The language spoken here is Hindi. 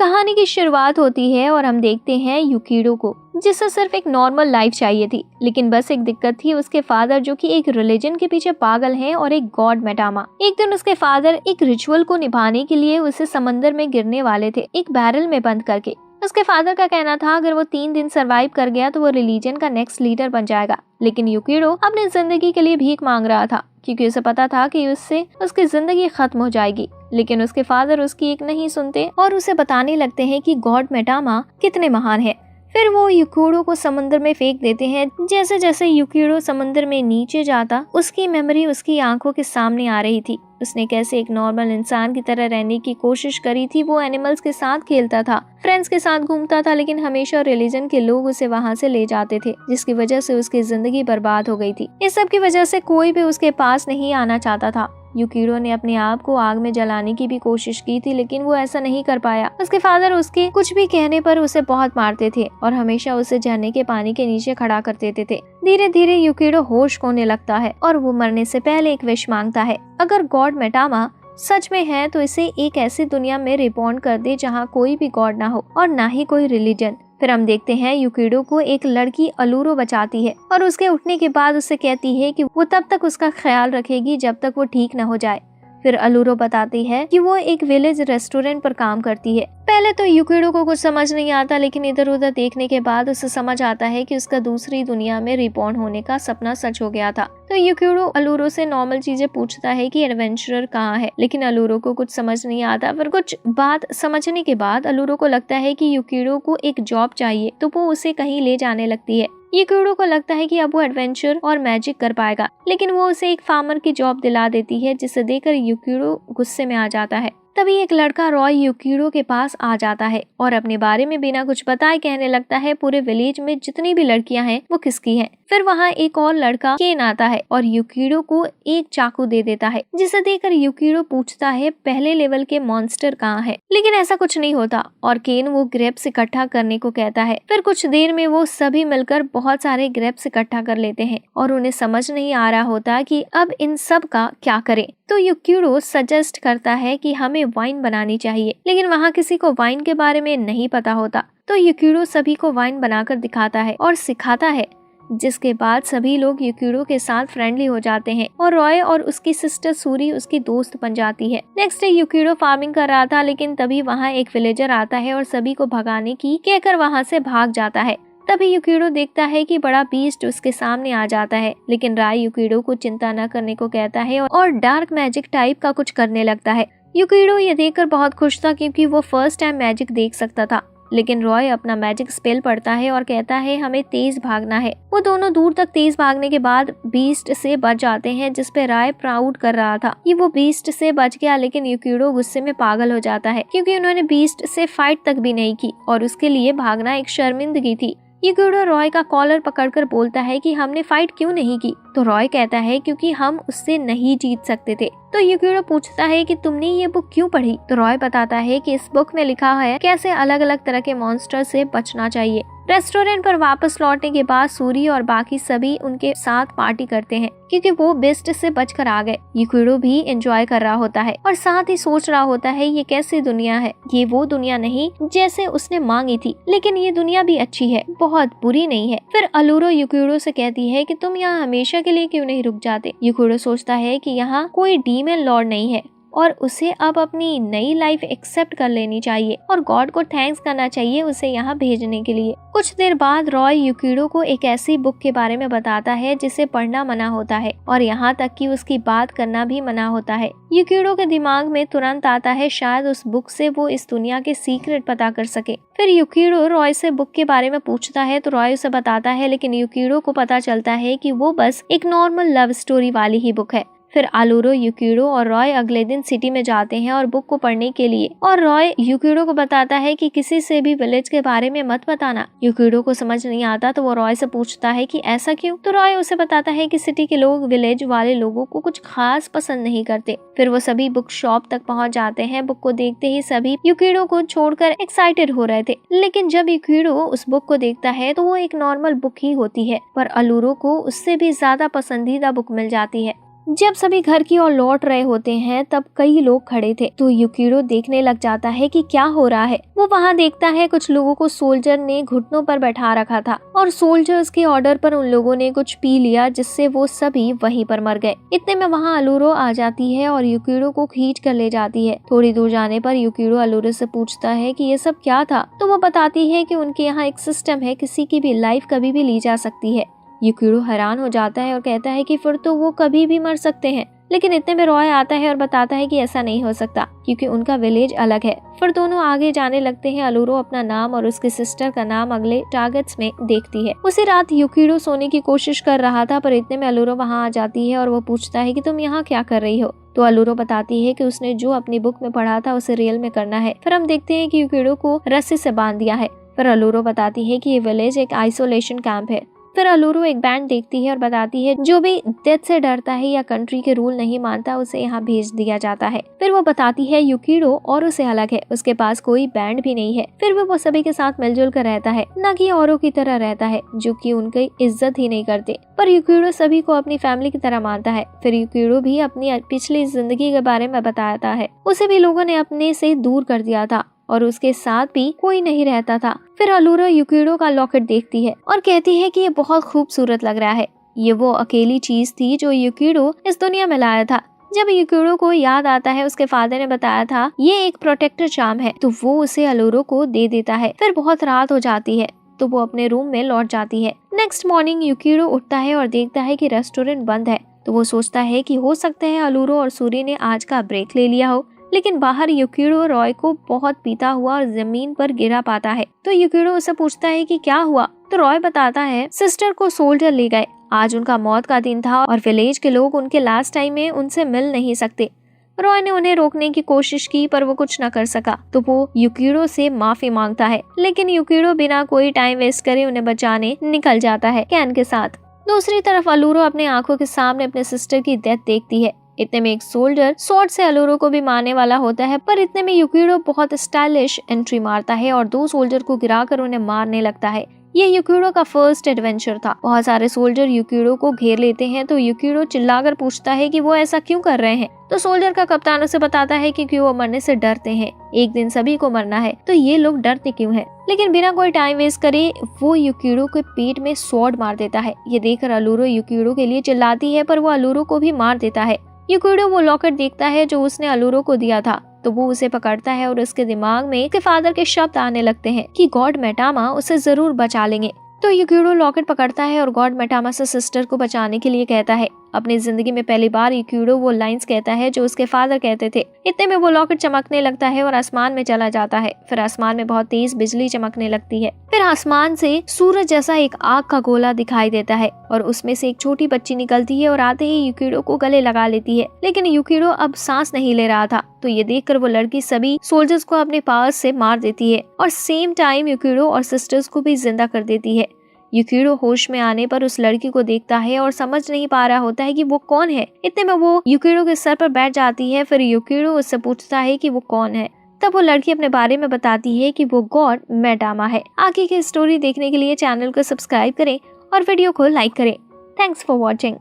कहानी की शुरुआत होती है और हम देखते हैं युकिडो को, जिसे सिर्फ एक नॉर्मल लाइफ चाहिए थी, लेकिन बस एक दिक्कत थी। उसके फादर जो कि एक रिलीजन के पीछे पागल हैं और एक गॉड मेटामा। एक दिन उसके फादर एक रिचुअल को निभाने के लिए उसे समंदर में गिरने वाले थे, एक बैरल में बंद करके। उसके फादर का कहना था अगर वो 3 दिन सरवाइव कर गया तो वो रिलीजन का नेक्स्ट लीडर बन जाएगा। लेकिन युकिडो अपनी जिंदगी के लिए भीख मांग रहा था, क्योंकि उसे पता था कि उससे उसकी जिंदगी खत्म हो जाएगी। लेकिन उसके फादर उसकी एक नहीं सुनते और उसे बताने लगते हैं कि गॉड मेटामा कितने महान है। फिर वो युकिडो को समंदर में फेंक देते हैं। जैसे जैसे युकिडो समंदर में नीचे जाता, उसकी मेमोरी उसकी आंखों के सामने आ रही थी। उसने कैसे एक नॉर्मल इंसान की तरह रहने की कोशिश करी थी। वो एनिमल्स के साथ खेलता था, फ्रेंड्स के साथ घूमता था, लेकिन हमेशा रिलीजन के लोग उसे वहाँ से ले जाते थे, जिसकी वजह से उसकी जिंदगी बर्बाद हो गई थी। इस सब की वजह से कोई भी उसके पास नहीं आना चाहता था। युकिडो ने अपने आप को आग में जलाने की भी कोशिश की थी, लेकिन वो ऐसा नहीं कर पाया। उसके फादर उसके कुछ भी कहने पर उसे बहुत मारते थे और हमेशा उसे झरने के पानी के नीचे खड़ा कर देते थे। धीरे धीरे युकिडो होश खोने लगता है और वो मरने से पहले एक विश मांगता है। अगर गॉड मेटामा सच में है तो इसे एक ऐसी दुनिया में रिबॉर्न कर दे जहाँ कोई भी गॉड ना हो और ना ही कोई रिलीजन। फिर हम देखते हैं युकिडो को एक लड़की अलूरो बचाती है और उसके उठने के बाद उसे कहती है कि वो तब तक उसका ख्याल रखेगी जब तक वो ठीक न हो जाए। फिर अलूरो बताती है कि वो एक विलेज रेस्टोरेंट पर काम करती है। पहले तो युकिडो को कुछ समझ नहीं आता, लेकिन इधर उधर देखने के बाद उसे समझ आता है कि उसका दूसरी दुनिया में रिबॉर्न होने का सपना सच हो गया था। तो युकिडो अलूरो से नॉर्मल चीजें पूछता है कि एडवेंचरर कहाँ है, लेकिन अलूरो को कुछ समझ नहीं आता। फिर कुछ बात समझने के बाद अलूरो को लगता है कि युकिडो को एक जॉब चाहिए, तो वो उसे कहीं ले जाने लगती है। युकिडो को लगता है कि अब वो एडवेंचर और मैजिक कर पाएगा, लेकिन वो उसे एक फार्मर की जॉब दिला देती है, जिसे देखकर युकिडो गुस्से में आ जाता है। तभी एक लड़का रॉय युकिडो के पास आ जाता है और अपने बारे में बिना कुछ बताए कहने लगता है पूरे विलेज में जितनी भी लड़कियां हैं वो किसकी हैं। फिर वहाँ एक और लड़का केन आता है और युकिडो को एक चाकू दे देता है, जिसे देखकर युकिडो पूछता है पहले लेवल के मॉन्स्टर कहाँ है, लेकिन ऐसा कुछ नहीं होता और केन वो ग्रेप्स इकट्ठा करने को कहता है। फिर कुछ देर में वो सभी मिलकर बहुत सारे ग्रेप्स इकट्ठा कर लेते हैं और उन्हें समझ नहीं आ रहा होता कि अब इन सब का क्या करें। तो युकिडो सजेस्ट करता है कि हमें वाइन बनानी चाहिए, लेकिन वहाँ किसी को वाइन के बारे में नहीं पता होता। तो युकिडो सभी को वाइन बनाकर दिखाता है और सिखाता है, जिसके बाद सभी लोग युकिडो के साथ फ्रेंडली हो जाते हैं और रॉय और उसकी सिस्टर सूरी उसकी दोस्त बन जाती है। नेक्स्ट डे युकिडो फार्मिंग कर रहा था, लेकिन तभी वहाँ एक विलेजर आता है और सभी को भगाने की कहकर वहाँ से भाग जाता है। तभी युकिडो देखता है कि बड़ा बीस्ट उसके सामने आ जाता है, लेकिन रॉय युकिडो को चिंता न करने को कहता है और डार्क मैजिक टाइप का कुछ करने लगता है। युकिडो ये देखकर बहुत खुश था, क्योंकि वो फर्स्ट टाइम मैजिक देख सकता था। लेकिन रॉय अपना मैजिक स्पेल पढ़ता है और कहता है हमें तेज भागना है। वो दोनों दूर तक तेज भागने के बाद बीस्ट से बच जाते हैं, जिस पे रॉय प्राउड कर रहा था कि वो बीस्ट से बच गया। लेकिन युकिडो गुस्से में पागल हो जाता है, क्योंकि उन्होंने बीस्ट से फाइट तक भी नहीं की और उसके लिए भागना एक शर्मिंदगी थी। युकिडो रॉय का कॉलर पकड़कर बोलता है कि हमने फाइट क्यों नहीं की। तो रॉय कहता है क्योंकि हम उससे नहीं जीत सकते थे। तो युकिडो पूछता है कि तुमने ये बुक क्यों पढ़ी। तो रॉय बताता है कि इस बुक में लिखा है कैसे अलग अलग तरह के मॉन्स्टर से बचना चाहिए। रेस्टोरेंट पर वापस लौटने के बाद सूरी और बाकी सभी उनके साथ पार्टी करते हैं, क्योंकि वो बेस्ट से बचकर आ गए। युकिडो भी एंजॉय कर रहा होता है और साथ ही सोच रहा होता है ये कैसी दुनिया है, ये वो दुनिया नहीं जैसे उसने मांगी थी, लेकिन ये दुनिया भी अच्छी है, बहुत बुरी नहीं है। फिर अलूरो युकिडो से कहती है कि तुम यहाँ हमेशा के लिए क्यों नहीं रुक जाते। युकिडो सोचता है कि यहाँ कोई डीमन लॉर्ड नहीं है और उसे अब अपनी नई लाइफ एक्सेप्ट कर लेनी चाहिए और गॉड को थैंक्स करना चाहिए उसे यहाँ भेजने के लिए। कुछ देर बाद रॉय युकिडो को एक ऐसी बुक के बारे में बताता है जिसे पढ़ना मना होता है और यहाँ तक कि उसकी बात करना भी मना होता है। युकिडो के दिमाग में तुरंत आता है शायद उस बुक से वो इस दुनिया के सीक्रेट पता कर सके। फिर युकिडो रॉय से बुक के बारे में पूछता है तो रॉय उसे बताता है, लेकिन युकिडो को पता चलता है कि वो बस एक नॉर्मल लव स्टोरी वाली ही बुक है। फिर अलूरो युकिडो और रॉय अगले दिन सिटी में जाते हैं और बुक को पढ़ने के लिए, और रॉय युकिडो को बताता है कि किसी से भी विलेज के बारे में मत बताना। युकिडो को समझ नहीं आता तो वो रॉय से पूछता है कि ऐसा क्यों। तो रॉय उसे बताता है कि सिटी के लोग विलेज वाले लोगों को कुछ खास पसंद नहीं करते। फिर वो सभी बुक शॉप तक पहुंच जाते हैं। बुक को देखते ही सभी युकिडो को छोड़कर एक्साइटेड हो रहे थे, लेकिन जब युकिडो उस बुक को देखता है तो वो एक नॉर्मल बुक ही होती है, पर अलूरो को उससे भी ज्यादा पसंदीदा बुक मिल जाती है। जब सभी घर की ओर लौट रहे होते हैं तब कई लोग खड़े थे, तो युकिरो देखने लग जाता है कि क्या हो रहा है। वो वहाँ देखता है कुछ लोगों को सोल्जर ने घुटनों पर बैठा रखा था और सोल्जर्स के ऑर्डर पर उन लोगों ने कुछ पी लिया, जिससे वो सभी वहीं पर मर गए। इतने में वहाँ अलूरो आ जाती है और युकिरो को खींच कर ले जाती है। थोड़ी दूर जाने पर युकिरो अलूरो से पूछता है कि ये सब क्या था, तो वो बताती है कि उनके यहाँ एक सिस्टम है, किसी की भी लाइफ कभी भी ली जा सकती है। युकिरो हैरान हो जाता है और कहता है कि फिर तो वो कभी भी मर सकते हैं। लेकिन इतने में रॉय आता है और बताता है कि ऐसा नहीं हो सकता, क्योंकि उनका विलेज अलग है। फिर दोनों आगे जाने लगते हैं। अलूरो अपना नाम और उसके सिस्टर का नाम अगले टारगेट्स में देखती है। उसी रात युकिरो सोने की कोशिश कर रहा था, पर इतने में अलूरो वहाँ आ जाती है और वो पूछता है कि तुम यहाँ क्या कर रही हो। तो अलूरो बताती है कि उसने जो अपनी बुक में पढ़ा था उसे रियल में करना है। फिर हम देखते हैं कि युकिरो को रस्सी से बांध दिया है। फिर अलूरो बताती है कि ये विलेज एक आइसोलेशन कैंप है। फिर अलूरो एक बैंड देखती है और बताती है जो भी डेथ से डरता है या कंट्री के रूल नहीं मानता उसे यहाँ भेज दिया जाता है। फिर वो बताती है युकिरो और उसे अलग है, उसके पास कोई बैंड भी नहीं है। फिर वो सभी के साथ मिलजुल कर रहता है, न कि औरों की तरह रहता है जो कि उनकी इज्जत ही नहीं करते। पर युकिरो सभी को अपनी फैमिली की तरह मानता है। फिर युकिरो भी अपनी पिछली जिंदगी के बारे में बताता है। उसे भी लोगों ने अपने से दूर कर दिया था और उसके साथ भी कोई नहीं रहता था। फिर अलूरो युकिरो का लॉकेट देखती है और कहती है कि ये बहुत खूबसूरत लग रहा है। ये वो अकेली चीज थी जो युकिरो इस दुनिया में लाया था। जब युकिरो को याद आता है उसके फादर ने बताया था ये एक प्रोटेक्टर चार्म है, तो वो उसे अलूरो को दे देता है। फिर बहुत रात हो जाती है तो वो अपने रूम में लौट जाती है। नेक्स्ट मॉर्निंग युकिरो उठता है और देखता है कि रेस्टोरेंट बंद है, तो वो सोचता है कि हो सकता है अलूरो और सूरी ने आज का ब्रेक ले लिया हो। लेकिन बाहर युकिरो रॉय को बहुत पीता हुआ और जमीन पर गिरा पाता है। तो युकिरो उसे पूछता है कि क्या हुआ, तो रॉय बताता है सिस्टर को सोल्जर ले गए। आज उनका मौत का दिन था और विलेज के लोग उनके लास्ट टाइम में उनसे मिल नहीं सकते। रॉय ने उन्हें रोकने की कोशिश की पर वो कुछ न कर सका, तो वो युकिरो से माफी मांगता है। लेकिन युकिरो बिना कोई टाइम वेस्ट करे उन्हें बचाने निकल जाता है कैन के साथ। दूसरी तरफ अलूरो अपने आंखों के सामने अपने सिस्टर की डेथ देखती है। इतने में एक सोल्जर स्वॉर्ड से अलूरो को भी मारने वाला होता है, पर इतने में युकिरो बहुत स्टाइलिश एंट्री मारता है और 2 सोल्जर को गिराकर उन्हें मारने लगता है। ये युकिरो का फर्स्ट एडवेंचर था। बहुत सारे सोल्जर युकिरो को घेर लेते हैं, तो युकिरो चिल्लाकर पूछता है कि वो ऐसा क्यों कर रहे हैं। तो सोल्जर का कप्तान उसे बताता है कि वो मरने से डरते हैं, एक दिन सभी को मरना है, तो ये लोग डरते क्यों हैं। लेकिन बिना कोई टाइम वेस्ट करे वो युकिरो के पेट में स्वॉर्ड मार देता है। ये देखकर अलूरो युकिरो के लिए चिल्लाती है, पर वो अलूरो को भी मार देता है। युकिरो वो लॉकेट देखता है जो उसने अलूरो को दिया था, तो वो उसे पकड़ता है और उसके दिमाग में उसके फादर के शब्द आने लगते हैं कि गॉड मैटामा उसे जरूर बचा लेंगे। तो युकिरो लॉकेट पकड़ता है और गॉड मैटामा से सिस्टर को बचाने के लिए कहता है। अपनी जिंदगी में पहली बार युकिरो वो लाइंस कहता है जो उसके फादर कहते थे। इतने में वो लॉकेट चमकने लगता है और आसमान में चला जाता है। फिर आसमान में बहुत तेज बिजली चमकने लगती है। फिर आसमान से सूरज जैसा एक आग का गोला दिखाई देता है और उसमें से एक छोटी बच्ची निकलती है और आते ही युकिरो को गले लगा लेती है। लेकिन युकिरो अब सांस नहीं ले रहा था, तो ये देखकर वो लड़की सभी सोल्जर्स को अपने पावर्स से मार देती है और सेम टाइम युकिरो और सिस्टर्स को भी जिंदा कर देती है। युकिरो होश में आने पर उस लड़की को देखता है और समझ नहीं पा रहा होता है कि वो कौन है। इतने में वो युकिरो के सर पर बैठ जाती है। फिर युकिरो उससे पूछता है कि वो कौन है। तब वो लड़की अपने बारे में बताती है कि वो गॉड मैटामा है। आगे की स्टोरी देखने के लिए चैनल को सब्सक्राइब करें और वीडियो को लाइक करें। Thanks for watching.